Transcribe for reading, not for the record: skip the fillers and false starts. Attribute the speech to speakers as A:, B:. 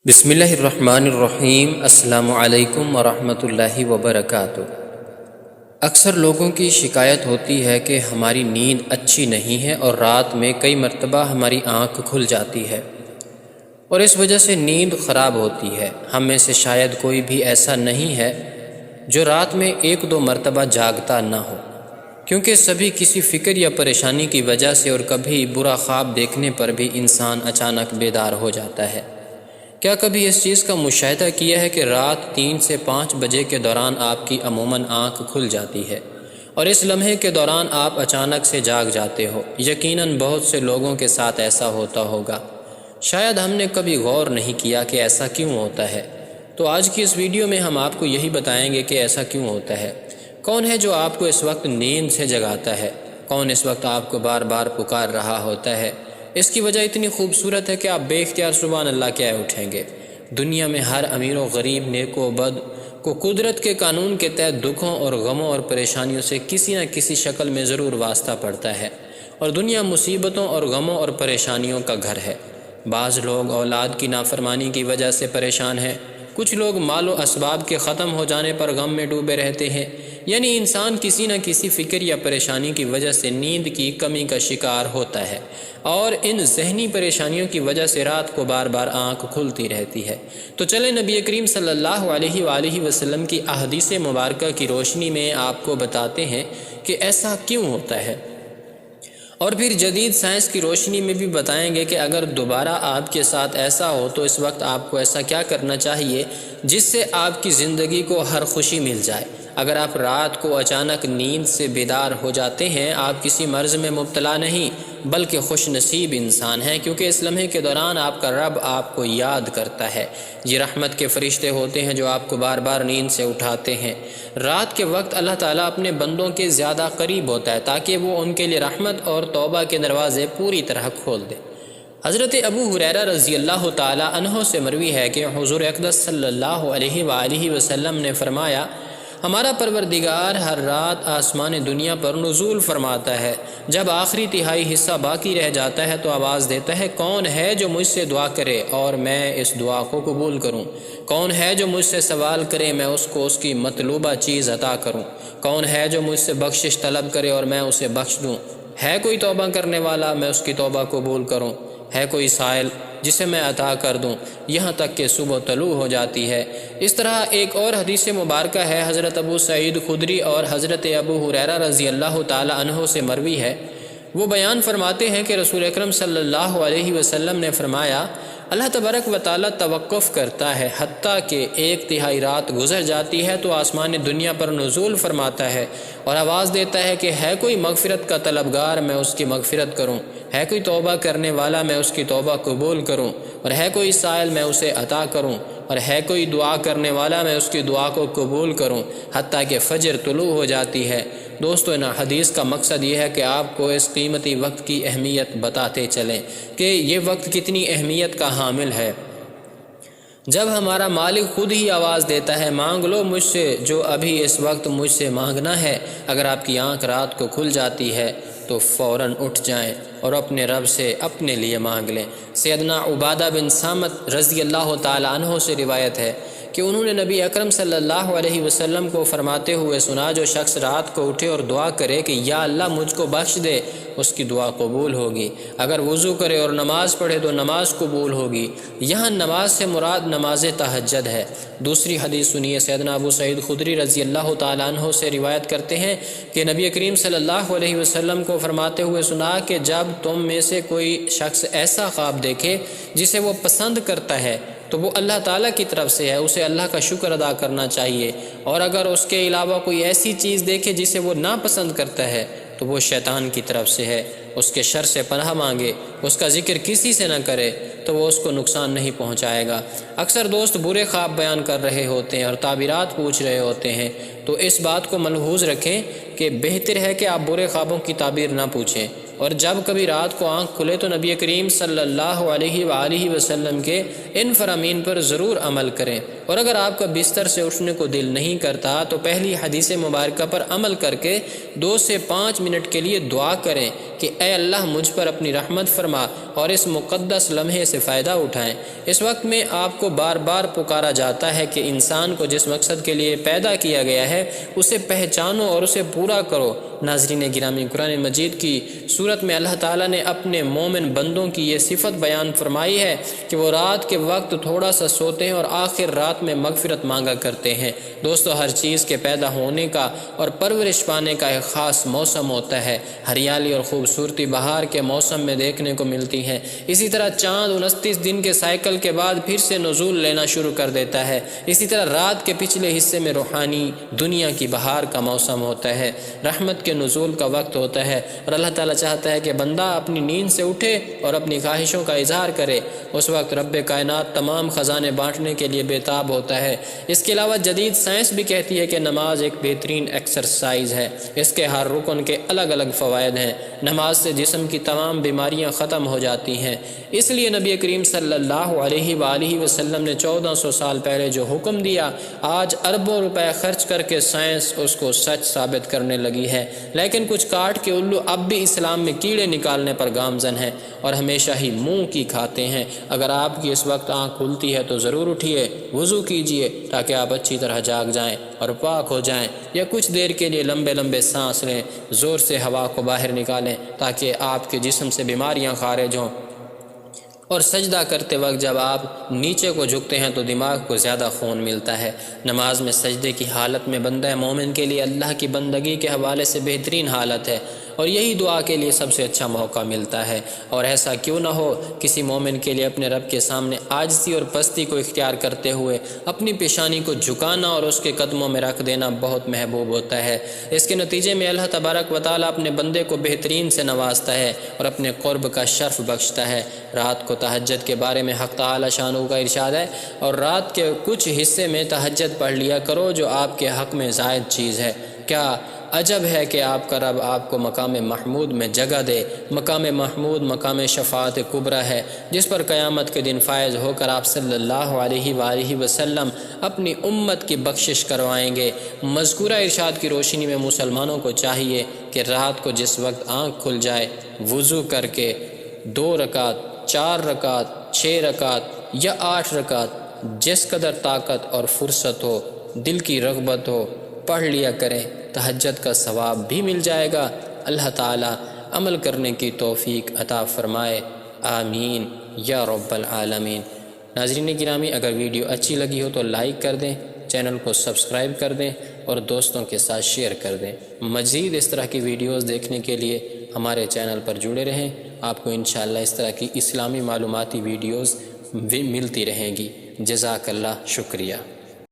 A: بسم اللہ الرحمن الرحیم۔ السلام علیکم ورحمۃ اللہ وبرکاتہ۔ اکثر لوگوں کی شکایت ہوتی ہے کہ ہماری نیند اچھی نہیں ہے اور رات میں کئی مرتبہ ہماری آنکھ کھل جاتی ہے اور اس وجہ سے نیند خراب ہوتی ہے۔ ہم میں سے شاید کوئی بھی ایسا نہیں ہے جو رات میں ایک دو مرتبہ جاگتا نہ ہو، کیونکہ سبھی کسی فکر یا پریشانی کی وجہ سے اور کبھی برا خواب دیکھنے پر بھی انسان اچانک بیدار ہو جاتا ہے۔ کیا کبھی اس چیز کا مشاہدہ کیا ہے کہ رات 3 سے 5 بجے کے دوران آپ کی عموماً آنکھ کھل جاتی ہے اور اس لمحے کے دوران آپ اچانک سے جاگ جاتے ہو؟ یقیناً بہت سے لوگوں کے ساتھ ایسا ہوتا ہوگا، شاید ہم نے کبھی غور نہیں کیا کہ ایسا کیوں ہوتا ہے۔ تو آج کی اس ویڈیو میں ہم آپ کو یہی بتائیں گے کہ ایسا کیوں ہوتا ہے، کون ہے جو آپ کو اس وقت نیند سے جگاتا ہے، کون اس وقت آپ کو بار بار پکار رہا ہوتا ہے۔ اس کی وجہ اتنی خوبصورت ہے کہ آپ بے اختیار سبحان اللہ کہہ اٹھیں گے۔ دنیا میں ہر امیر و غریب، نیک و بد کو قدرت کے قانون کے تحت دکھوں اور غموں اور پریشانیوں سے کسی نہ کسی شکل میں ضرور واسطہ پڑتا ہے، اور دنیا مصیبتوں اور غموں اور پریشانیوں کا گھر ہے۔ بعض لوگ اولاد کی نافرمانی کی وجہ سے پریشان ہیں، کچھ لوگ مال و اسباب کے ختم ہو جانے پر غم میں ڈوبے رہتے ہیں۔ یعنی انسان کسی نہ کسی فکر یا پریشانی کی وجہ سے نیند کی کمی کا شکار ہوتا ہے، اور ان ذہنی پریشانیوں کی وجہ سے رات کو بار بار آنکھ کھلتی رہتی ہے۔ تو چلیں نبی کریم صلی اللہ علیہ وآلہ وسلم کی احادیث مبارکہ کی روشنی میں آپ کو بتاتے ہیں کہ ایسا کیوں ہوتا ہے، اور پھر جدید سائنس کی روشنی میں بھی بتائیں گے کہ اگر دوبارہ آپ کے ساتھ ایسا ہو تو اس وقت آپ کو ایسا کیا کرنا چاہیے جس سے آپ کی زندگی کو ہر خوشی مل جائے۔ اگر آپ رات کو اچانک نیند سے بیدار ہو جاتے ہیں، آپ کسی مرض میں مبتلا نہیں بلکہ خوش نصیب انسان ہیں، کیونکہ اس لمحے کے دوران آپ کا رب آپ کو یاد کرتا ہے۔ یہ رحمت کے فرشتے ہوتے ہیں جو آپ کو بار بار نیند سے اٹھاتے ہیں۔ رات کے وقت اللہ تعالیٰ اپنے بندوں کے زیادہ قریب ہوتا ہے تاکہ وہ ان کے لیے رحمت اور توبہ کے دروازے پوری طرح کھول دے۔ حضرت ابو ہریرہ رضی اللہ تعالیٰ عنہ سے مروی ہے کہ حضور اقدس صلی اللہ علیہ وآلہ وسلم نے فرمایا، ہمارا پروردگار ہر رات آسمان دنیا پر نزول فرماتا ہے۔ جب آخری تہائی حصہ باقی رہ جاتا ہے تو آواز دیتا ہے، کون ہے جو مجھ سے دعا کرے اور میں اس دعا کو قبول کروں؟ کون ہے جو مجھ سے سوال کرے میں اس کو اس کی مطلوبہ چیز عطا کروں؟ کون ہے جو مجھ سے بخشش طلب کرے اور میں اسے بخش دوں؟ ہے کوئی توبہ کرنے والا، میں اس کی توبہ قبول کروں؟ ہے کوئی سائل جسے میں عطا کر دوں؟ یہاں تک کہ صبح طلوع ہو جاتی ہے۔ اس طرح ایک اور حدیث مبارکہ ہے، حضرت ابو سعید خدری اور حضرت ابو ہریرہ رضی اللہ تعالی عنہ سے مروی ہے۔ وہ بیان فرماتے ہیں کہ رسول اکرم صلی اللہ علیہ وسلم نے فرمایا، اللہ تبارک و تعالیٰ توقف کرتا ہے حتیٰ کہ 1/3 رات گزر جاتی ہے تو آسمان دنیا پر نزول فرماتا ہے اور آواز دیتا ہے کہ ہے کوئی مغفرت کا طلبگار، میں اس کی مغفرت کروں؟ ہے کوئی توبہ کرنے والا، میں اس کی توبہ قبول کروں؟ اور ہے کوئی سائل، میں اسے عطا کروں؟ اور ہے کوئی دعا کرنے والا، میں اس کی دعا کو قبول کروں؟ حتیٰ کہ فجر طلوع ہو جاتی ہے۔ دوستو، ان حدیث کا مقصد یہ ہے کہ آپ کو اس قیمتی وقت کی اہمیت بتاتے چلیں کہ یہ وقت کتنی اہمیت کا حامل ہے۔ جب ہمارا مالک خود ہی آواز دیتا ہے، مانگ لو مجھ سے جو ابھی اس وقت مجھ سے مانگنا ہے، اگر آپ کی آنکھ رات کو کھل جاتی ہے تو فوراً اٹھ جائیں اور اپنے رب سے اپنے لیے مانگ لیں۔ سیدنا عبادہ بن صامت رضی اللہ تعالی عنہ سے روایت ہے کہ انہوں نے نبی اکرم صلی اللہ علیہ وسلم کو فرماتے ہوئے سنا، جو شخص رات کو اٹھے اور دعا کرے کہ یا اللہ مجھ کو بخش دے، اس کی دعا قبول ہوگی۔ اگر وضو کرے اور نماز پڑھے تو نماز قبول ہوگی۔ یہاں نماز سے مراد نماز تہجد ہے۔ دوسری حدیث سنیے، سیدنا ابو سعید خدری رضی اللہ تعالیٰ عنہ سے روایت کرتے ہیں کہ نبی کریم صلی اللہ علیہ وسلم کو فرماتے ہوئے سنا کہ جب تم میں سے کوئی شخص ایسا خواب دیکھے جسے وہ پسند کرتا ہے تو وہ اللہ تعالیٰ کی طرف سے ہے، اسے اللہ کا شکر ادا کرنا چاہیے، اور اگر اس کے علاوہ کوئی ایسی چیز دیکھے جسے وہ ناپسند کرتا ہے تو وہ شیطان کی طرف سے ہے، اس کے شر سے پناہ مانگے، اس کا ذکر کسی سے نہ کرے تو وہ اس کو نقصان نہیں پہنچائے گا۔ اکثر دوست برے خواب بیان کر رہے ہوتے ہیں اور تعبیرات پوچھ رہے ہوتے ہیں، تو اس بات کو ملحوظ رکھیں کہ بہتر ہے کہ آپ برے خوابوں کی تعبیر نہ پوچھیں، اور جب کبھی رات کو آنکھ کھلے تو نبی کریم صلی اللہ علیہ وآلہ وسلم کے ان فرامین پر ضرور عمل کریں۔ اور اگر آپ کا بستر سے اٹھنے کو دل نہیں کرتا تو پہلی حدیث مبارکہ پر عمل کر کے 2 سے 5 منٹ کے لیے دعا کریں کہ اے اللہ مجھ پر اپنی رحمت فرما، اور اس مقدس لمحے سے فائدہ اٹھائیں۔ اس وقت میں آپ کو بار بار پکارا جاتا ہے کہ انسان کو جس مقصد کے لیے پیدا کیا گیا ہے اسے پہچانو اور اسے پورا کرو۔ ناظرین گرامی، قرآن مجید کی سورت میں اللہ تعالیٰ نے اپنے مومن بندوں کی یہ صفت بیان فرمائی ہے کہ وہ رات کے وقت تھوڑا سا سوتے ہیں اور آخر رات میں مغفرت مانگا کرتے ہیں۔ دوستو، ہر چیز کے پیدا ہونے کا اور پرورش پانے کا ایک خاص موسم ہوتا ہے۔ ہریالی اور خوبصورتی بہار کے موسم میں دیکھنے کو ملتی ہے۔ اسی طرح چاند 29 دن کے سائیکل کے بعد پھر سے نزول لینا شروع کر دیتا ہے۔ اسی طرح رات کے پچھلے حصے میں روحانی دنیا کی بہار کا موسم ہوتا ہے، رحمت کے نزول کا وقت ہوتا ہے، اور اللہ تعالیٰ چاہتا ہے کہ بندہ اپنی نیند سے اٹھے اور اپنی خواہشوں کا اظہار کرے۔ اس وقت رب کائنات تمام خزانے بانٹنے کے لیے بےتاب ہوتا ہے۔ اس کے علاوہ جدید سائنس بھی کہتی ہے کہ نماز ایک بہترین ایکسرسائز ہے۔ اس کے ہر رکن کے الگ الگ فوائد ہیں۔ نماز سے جسم کی تمام بیماریاں ختم ہو جاتی ہیں۔ اس لیے نبی کریم صلی اللہ علیہ وآلہ وسلم نے 1400 سال پہلے جو حکم دیا، آج اربوں روپے خرچ کر کے سائنس اس کو سچ ثابت کرنے لگی ہے۔ لیکن کچھ کاٹ کے الو اب بھی اسلام میں کیڑے نکالنے پر گامزن ہیں اور ہمیشہ ہی منہ کی کھاتے ہیں۔ اگر آپ کی اس وقت آنکھ کھلتی ہے تو ضرور اٹھیے، وضو کیجئے تاکہ آپ اچھی طرح جاگ جائیں اور پاک ہو جائیں، یا کچھ دیر کے لیے لمبے لمبے سانس لیں، زور سے ہوا کو باہر نکالیں تاکہ آپ کے جسم سے بیماریاں خارج ہوں۔ اور سجدہ کرتے وقت جب آپ نیچے کو جھکتے ہیں تو دماغ کو زیادہ خون ملتا ہے۔ نماز میں سجدے کی حالت میں بندہ مومن کے لیے اللہ کی بندگی کے حوالے سے بہترین حالت ہے، اور یہی دعا کے لیے سب سے اچھا موقع ملتا ہے۔ اور ایسا کیوں نہ ہو، کسی مومن کے لیے اپنے رب کے سامنے عاجزی اور پستی کو اختیار کرتے ہوئے اپنی پیشانی کو جھکانا اور اس کے قدموں میں رکھ دینا بہت محبوب ہوتا ہے۔ اس کے نتیجے میں اللہ تبارک و تعالیٰ اپنے بندے کو بہترین سے نوازتا ہے اور اپنے قرب کا شرف بخشتا ہے۔ رات کو تہجد کے بارے میں حق تعالی شانہ کا ارشاد ہے، اور رات کے کچھ حصے میں تہجد پڑھ لیا کرو جو آپ کے حق میں زائد چیز ہے۔ کیا عجب ہے کہ آپ کا رب آپ کو مقام محمود میں جگہ دے۔ مقام محمود مقام شفاعت کبریٰ ہے، جس پر قیامت کے دن فائز ہو کر آپ صلی اللہ علیہ وآلہ وسلم اپنی امت کی بخشش کروائیں گے۔ مذکورہ ارشاد کی روشنی میں مسلمانوں کو چاہیے کہ رات کو جس وقت آنکھ کھل جائے، وضو کر کے 2 رکعت، 4 رکعت، 6 رکعت یا 8 رکعت، جس قدر طاقت اور فرصت ہو، دل کی رغبت ہو، پڑھ لیا کریں۔ تہجد کا ثواب بھی مل جائے گا۔ اللہ تعالی عمل کرنے کی توفیق عطا فرمائے، آمین یا رب العالمین۔ ناظرین گرامی، اگر ویڈیو اچھی لگی ہو تو لائک کر دیں، چینل کو سبسکرائب کر دیں اور دوستوں کے ساتھ شیئر کر دیں۔ مزید اس طرح کی ویڈیوز دیکھنے کے لیے ہمارے چینل پر جڑے رہیں۔ آپ کو انشاءاللہ اس طرح کی اسلامی معلوماتی ویڈیوز بھی ملتی رہیں گی۔ جزاک اللہ، شکریہ۔